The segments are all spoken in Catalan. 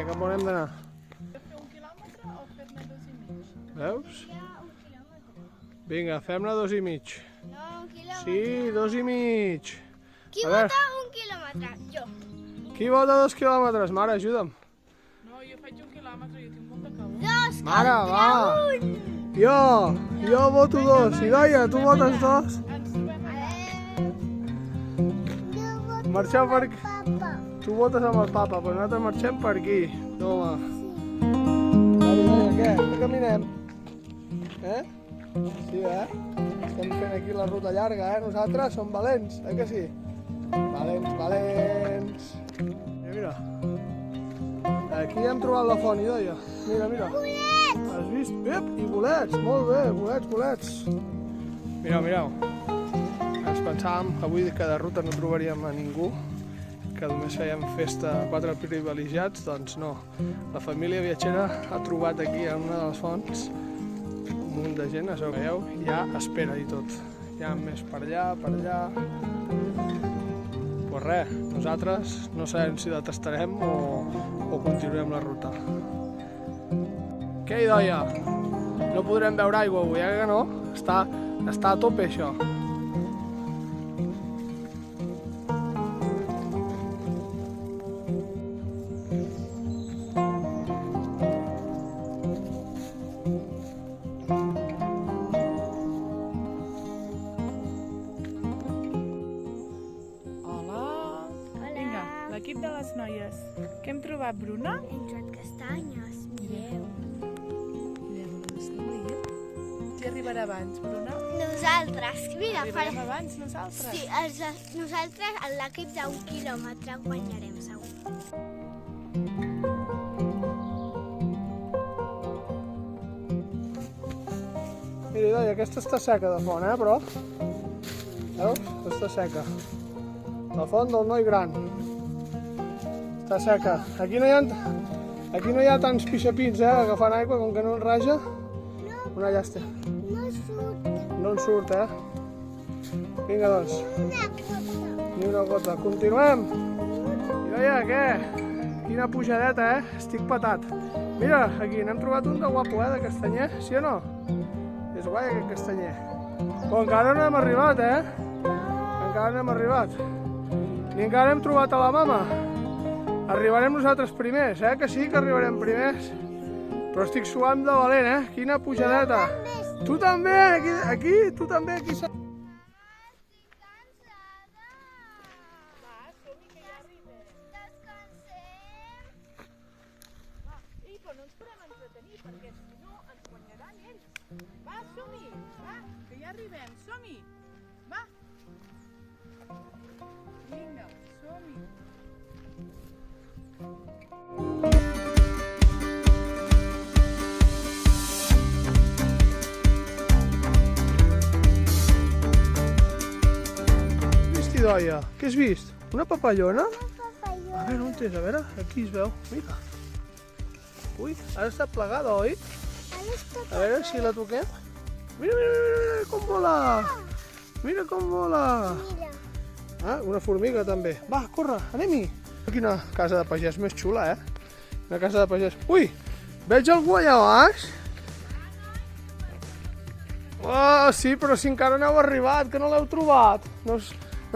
cap on hem d'anar? Fer 1 quilòmetre o fer-ne 2,5? Veus? Hi ha 1 quilòmetre. Vinga, fem-ne 2,5. No, 1 quilòmetre. Sí, 2,5. Qui A veure. vota 1 quilòmetre? Jo. Qui vota 2 quilòmetres? Mare, ajuda'm. No, jo faig 1 quilòmetre, jo tinc molta calor. 2 Mare, va. contra 1. Jo voto 2. I Doia, tu votes 2? Ens trobem allà. Jo voto Marxeu per aquí. papa. Tu votes amb el papa, però nosaltres marxem per aquí. Toma. Doia, què? Que caminem? Sí, Estem fent aquí la ruta llarga, Nosaltres som valents, que sí? Valents. Mira. Aquí hem trobat la font, Doia. Mira. Has vist? Ep, i bolets, molt bé, bolets. Mireu. Ens pensàvem avui que de ruta no trobaríem a ningú, que només fèiem festa a 4 privilegiats, doncs no. La família viatgera ha trobat aquí a una de les fonts un munt de gent, això veieu, ja espera i tot. Hi ha més per allà. Pues res, nosaltres no sabem si la tastarem o continuem la ruta. Què, Doia? No podrem beure aigua avui, que no? Està a tope, això. Hola. Vinga, l'equip de les noies. Què hem trobat, Bruna? Hem trobat castanyes, mireu. Mireu, no està veient. Qui arribarà abans, Bruna? Nosaltres, mira, Arribarem abans nosaltres? sí, nosaltres, l'equip d'1 quilòmetre, guanyarem segur. Mira, Doia, aquesta està seca de font, però... Veus? Està seca. La font del noi gran. Està seca. Aquí no hi ha tants pixapins, agafant aigua, com que no en raja. Una llàstima. No surt No en surt, Vinga, doncs. una cosa. Ni una gota. Continuem. I Doia, què? Quina pujadeta, Estic patat. Mira, aquí n'hem trobat un de guapo, de castanyer, sí o no? És guai aquest castanyer. Però encara no hem arribat, Encara no hem arribat. Ni encara hem trobat a la mama. Arribarem nosaltres primers, que sí que arribarem primers. Però estic suant de valent, Quina pujadeta. Tu també, aquí, tu també, aquí. Va, som-hi, que ja arribem. Va, ei, però no ens podem entretenir, perquè si no ens guanyaran ells. Va, som-hi, va, que ja arribem, som-hi. Va. Vinga, som-hi. Vist, Doia? Què has vist? Una papallona? Papalló. A veure, on és? A veure, aquí es veu. Mira. Ui, ara està plegada, oi? A veure si la toquem. Mira, com vola! Mira com vola! Mira. Ah, una formiga també. Va, corre, anem-hi. Quina casa de pagès més xula, Una casa de pagès. Ui, veig algú allà baix? Oh, sí, però si encara no heu arribat, que no l'heu trobat. No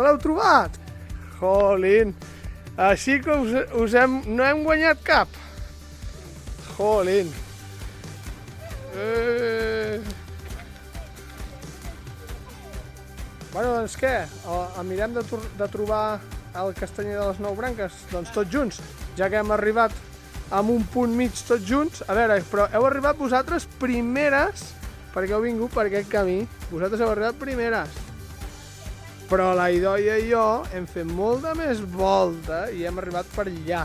l'heu trobat? Jolín, així que no hem guanyat cap. Jolín. Bueno, doncs què? Mirem de trobar el castanyer de les 9 branques? Doncs tots junts, ja que hem arribat amb un punt mig tots junts. A veure, però heu arribat vosaltres primeres, perquè heu vingut per aquest camí. Vosaltres heu arribat primeres. Però la Idoia i jo hem fet molta més volta i hem arribat per allà.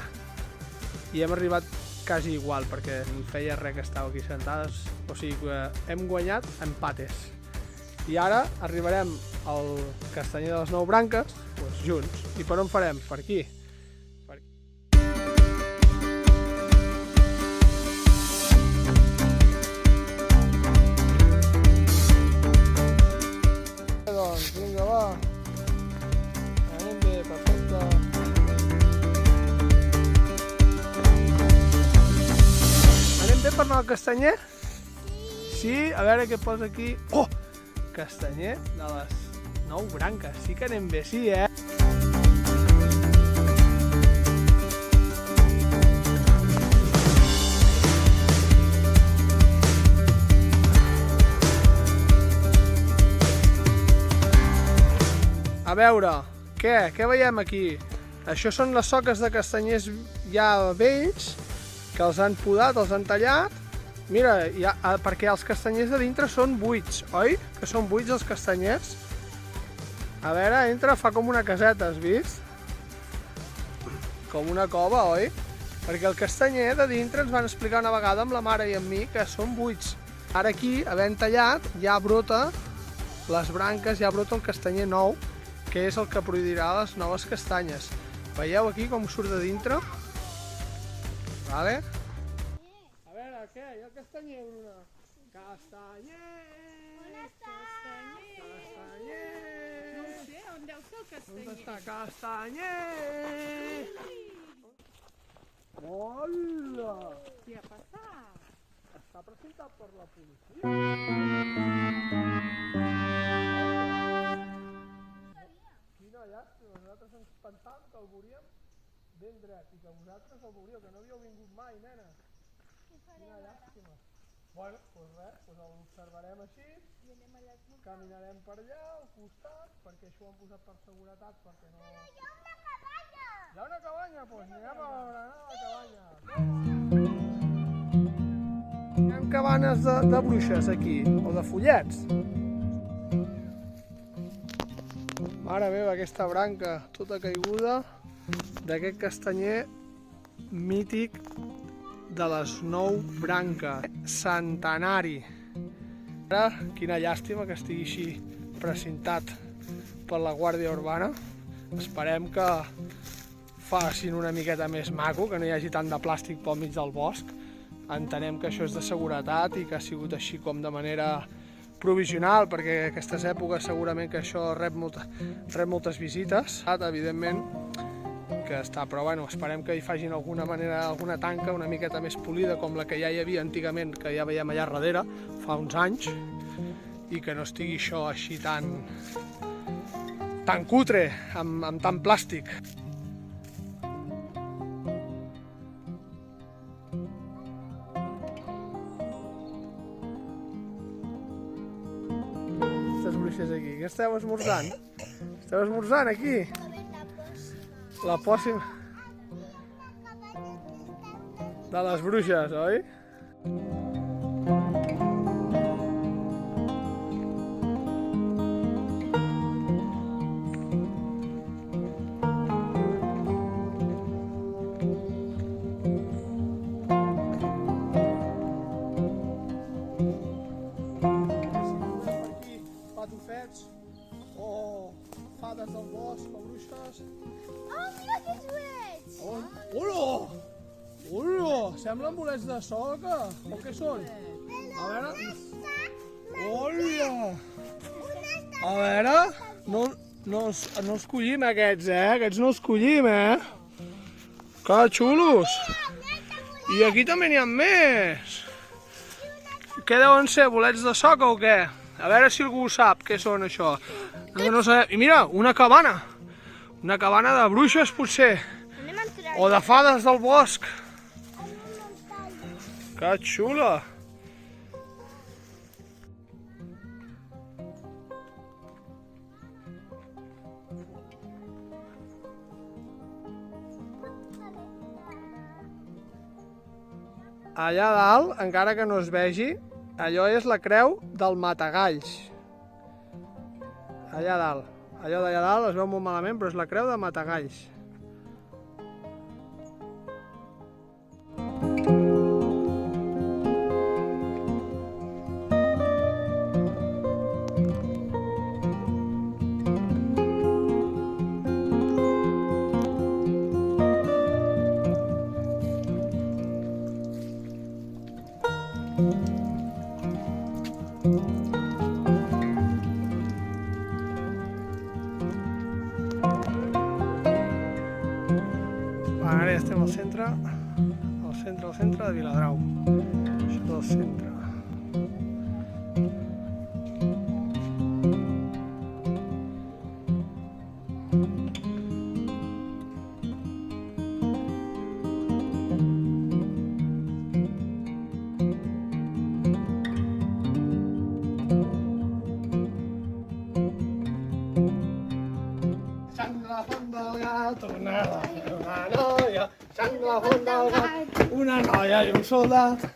I hem arribat quasi igual, perquè no feia res que estàveu aquí sentades. O sigui que hem guanyat empates. I ara arribarem al castanyer de les 9 branques, doncs junts. I per on farem? Per aquí. Doncs vinga, va. Anem bé, perfecte. el castanyer? Sí, a veure què posa aquí. Oh! Castanyer de les 9 branques. Sí que anem bé, sí, eh? A veure, què veiem aquí? Això són les soques de castanyers ja vells, que els han podat, els han tallat. Mira, perquè els castanyers de dintre són buits, oi? Que són buits els castanyers. A veure, entra, fa com una caseta, has vist? Com una cova, oi? Perquè el castanyer de dintre ens van explicar una vegada amb la mare i amb mi que són buits. Ara aquí, havent tallat, ja brota les branques, ja brota el castanyer nou, que és el que produirà les noves castanyes. Veieu aquí com surt de dintre? Vale? A veure, què? I el castanyer, Bruna? Castanyer! On està? Castanyer! No ho sé, on deu ser el castanyer? On està castanyer? Hola! Què ha passat? Està presentat per la policia. Quina llàstima, nosaltres ens pensàvem que el veuríem ben dret i que vosaltres el veuríeu, que no havíeu vingut mai, nena. Quina llàstima. Bueno, doncs res, l'observarem així, caminarem per allà, al costat, perquè això ho han posat per seguretat, perquè no... Hi ha una cabanya! Hi ha una cabanya? Doncs anem a veure la cabanya. Hi ha cabanes de bruixes aquí, o de follets. Mare meva, aquesta branca tota caiguda d'aquest castanyer mític de les 9 branques, centenari. Ara, quina llàstima que estigui així precintat per la Guàrdia Urbana. Esperem que facin una miqueta més maco, que no hi hagi tant de plàstic pel mig del bosc. Entenem que això és de seguretat i que ha sigut així com de manera provisional, perquè en aquestes èpoques segurament que això rep moltes visites. Evidentment que està, però bueno, esperem que hi facin alguna tanca una miqueta més polida com la que ja hi havia antigament, que ja veiem allà darrere, fa uns anys, i que no estigui això així tan cutre, amb tant plàstic. Aquestes bruixes aquí, què esteu esmorzant? Esteu esmorzant aquí? La pòssima de les bruixes, oi? Patufets, o fades del bosc, o bruixes. Oh, mira quins bolets! Hola! Hola! Semblen bolets de soca. O què són? A veure... Hola! A veure... No els collim aquests, eh? Aquests no els collim, eh? Que xulos! I aquí també n'hi ha més! Què deuen ser? Bolets de soca o què? A veure si algú sap què són això. No sabem. I mira, una cabana. Una cabana de bruixes, potser. O de fades del bosc. Que xula. Allà dalt, encara que no es vegi, allò és la creu del Matagalls. Allà dalt. Allò d'allà dalt es veu molt malament, però és la creu de Matagalls. Ara ja estem al centre de Viladrau. Això és el centre. Sant la font del gat, una noia, Sant la font del gat, una noia i un soldat.